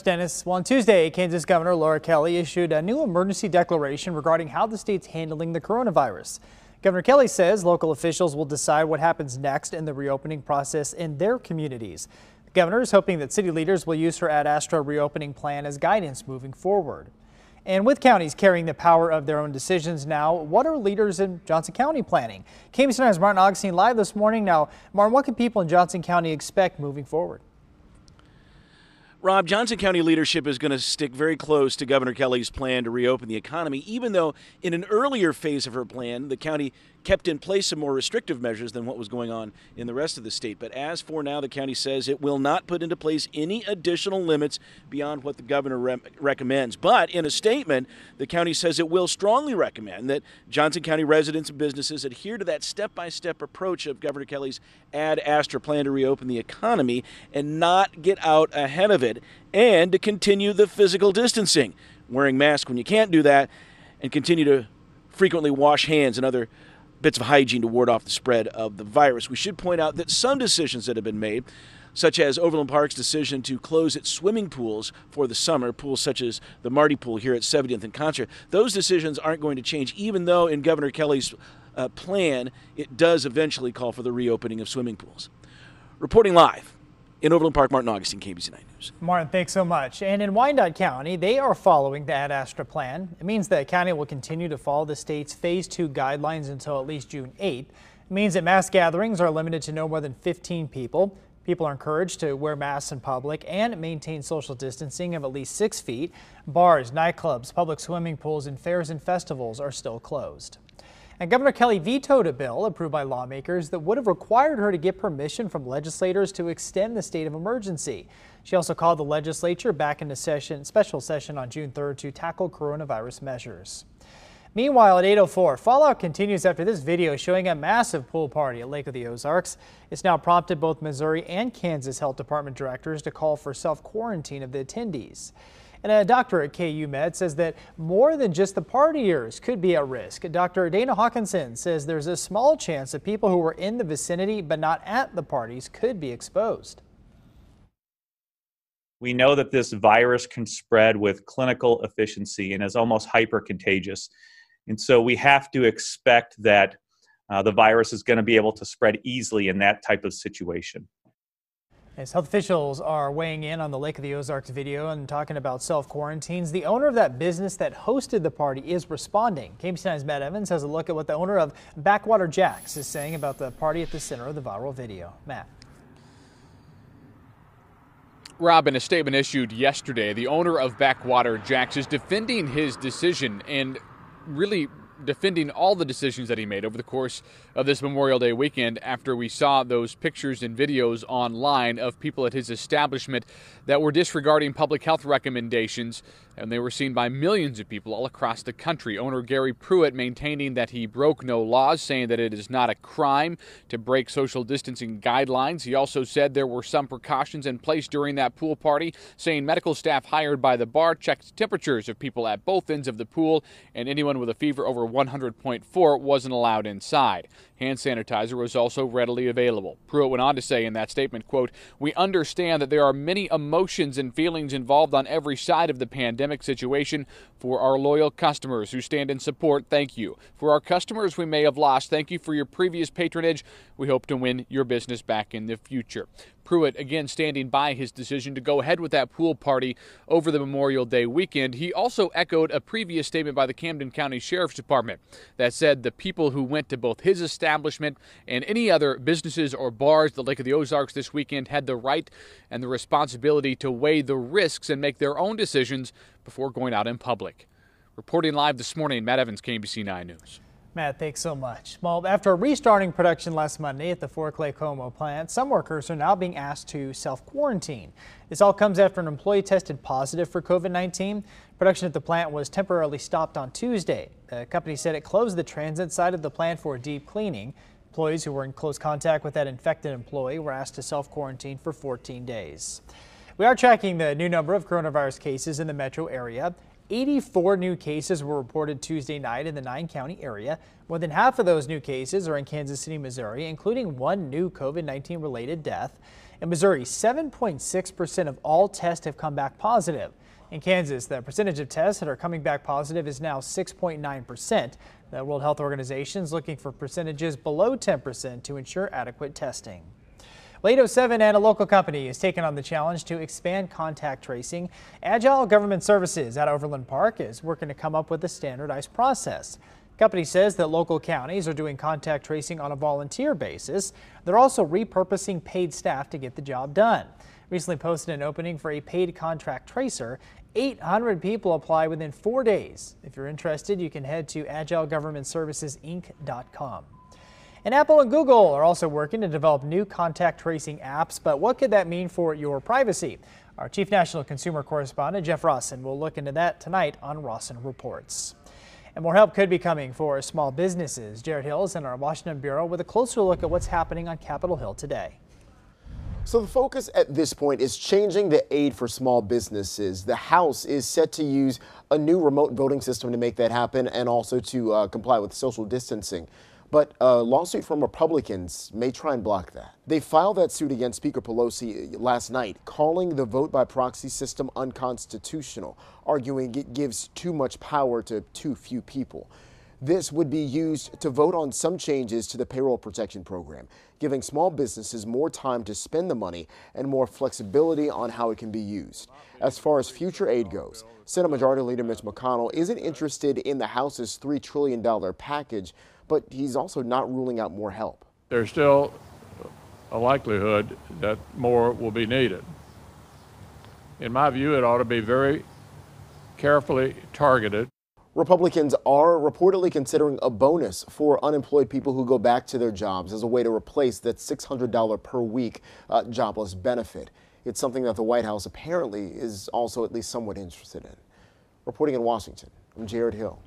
Dennis, well, on Tuesday, Kansas Governor Laura Kelly issued a new emergency declaration regarding how the state's handling the coronavirus. Governor Kelly says local officials will decide what happens next in the reopening process in their communities. The governor is hoping that city leaders will use her Ad Astra reopening plan as guidance moving forward. And with counties carrying the power of their own decisions now, what are leaders in Johnson County planning? KBC 9's Martin Augustine live this morning. Now, Martin, what can people in Johnson County expect moving forward? Rob, Johnson County leadership is going to stick very close to Governor Kelly's plan to reopen the economy, even though in an earlier phase of her plan, the county kept in place some more restrictive measures than what was going on in the rest of the state. But as for now, the county says it will not put into place any additional limits beyond what the governor recommends. But in a statement, the county says it will strongly recommend that Johnson County residents and businesses adhere to that step-by-step approach of Governor Kelly's Ad Astra plan to reopen the economy and not get out ahead of it, and to continue the physical distancing, wearing masks when you can't do that, and continue to frequently wash hands and other bits of hygiene to ward off the spread of the virus. We should point out that some decisions that have been made, such as Overland Park's decision to close its swimming pools for the summer, pools such as the Marty Pool here at 70th and Contra, those decisions aren't going to change, even though in Governor Kelly's plan, it does eventually call for the reopening of swimming pools. Reporting live in Overland Park, Martin Augustine, KBC 9 News. Martin, thanks so much. And in Wyandotte County, they are following the Ad Astra plan. It means that county will continue to follow the state's Phase 2 guidelines until at least June 8th. It means that mass gatherings are limited to no more than 15 people. People are encouraged to wear masks in public and maintain social distancing of at least 6 feet. Bars, nightclubs, public swimming pools, and fairs and festivals are still closed. And Governor Kelly vetoed a bill approved by lawmakers that would have required her to get permission from legislators to extend the state of emergency. She also called the legislature back into special session on June 3rd to tackle coronavirus measures. Meanwhile, at 8:04, fallout continues after this video showing a massive pool party at Lake of the Ozarks. It's now prompted both Missouri and Kansas Health Department directors to call for self-quarantine of the attendees. And a doctor at KU Med says that more than just the partiers could be at risk. Dr. Dana Hawkinson says there's a small chance that people who were in the vicinity but not at the parties could be exposed. We know that this virus can spread with clinical efficiency and is almost hyper-contagious. And so we have to expect that the virus is going to be able to spread easily in that type of situation. As health officials are weighing in on the Lake of the Ozarks video and talking about self-quarantines, the owner of that business that hosted the party is responding. KBC 9's Matt Evans has a look at what the owner of Backwater Jacks is saying about the party at the center of the viral video. Matt. Rob, in a statement issued yesterday, the owner of Backwater Jacks is defending his decision and really defending all the decisions that he made over the course of this Memorial Day weekend after we saw those pictures and videos online of people at his establishment that were disregarding public health recommendations, and they were seen by millions of people all across the country. Owner Gary Pruitt maintaining that he broke no laws, saying that it is not a crime to break social distancing guidelines. He also said there were some precautions in place during that pool party, saying medical staff hired by the bar checked temperatures of people at both ends of the pool, and anyone with a fever over 100.4 wasn't allowed inside. Hand sanitizer was also readily available. Pruitt went on to say in that statement, quote, "We understand that there are many emotions and feelings involved on every side of the pandemic situation. For our loyal customers who stand in support, thank you. For our customers we may have lost, thank you for your previous patronage. We hope to win your business back in the future." Pruitt again standing by his decision to go ahead with that pool party over the Memorial Day weekend. He also echoed a previous statement by the Camden County Sheriff's Department that said the people who went to both his establishment and any other businesses or bars at the Lake of the Ozarks this weekend had the right and the responsibility to weigh the risks and make their own decisions before going out in public. Reporting live this morning, Matt Evans, KBC 9 News. Matt, thanks so much. Well, after restarting production last Monday at the Fort Clay Como plant, some workers are now being asked to self-quarantine. This all comes after an employee tested positive for COVID-19. Production at the plant was temporarily stopped on Tuesday. The company said it closed the transit side of the plant for a deep cleaning. Employees who were in close contact with that infected employee were asked to self-quarantine for 14 days. We are tracking the new number of coronavirus cases in the metro area. 84 new cases were reported Tuesday night in the 9-county area. More than half of those new cases are in Kansas City, Missouri, including one new COVID-19 related death. In Missouri, 7.6% of all tests have come back positive. In Kansas, the percentage of tests that are coming back positive is now 6.9%. The World Health Organization is looking for percentages below 10% to ensure adequate testing. Well, 807 and a local company is taking on the challenge to expand contact tracing. Agile Government Services at Overland Park is working to come up with a standardized process. The company says that local counties are doing contact tracing on a volunteer basis. They're also repurposing paid staff to get the job done. Recently posted an opening for a paid contract tracer. 800 people apply within 4 days. If you're interested, you can head to agilegovernmentservicesinc.com. And Apple and Google are also working to develop new contact tracing apps, but what could that mean for your privacy? Our Chief National Consumer Correspondent, Jeff Rawson, will look into that tonight on Rawson Reports. And more help could be coming for small businesses. Jared Hill is in our Washington Bureau with a closer look at what's happening on Capitol Hill today. So the focus at this point is changing the aid for small businesses. The House is set to use a new remote voting system to make that happen and also to comply with social distancing. But a lawsuit from Republicans may try and block that. They filed that suit against Speaker Pelosi last night, calling the vote by proxy system unconstitutional, arguing it gives too much power to too few people. This would be used to vote on some changes to the payroll protection program, giving small businesses more time to spend the money and more flexibility on how it can be used. As far as future aid goes, Senate Majority Leader Mitch McConnell isn't interested in the House's $3 trillion package, but he's also not ruling out more help. There's still a likelihood that more will be needed. In my view, it ought to be very carefully targeted. Republicans are reportedly considering a bonus for unemployed people who go back to their jobs as a way to replace that $600 per week jobless benefit. It's something that the White House apparently is also at least somewhat interested in. Reporting in Washington, I'm Jared Hill.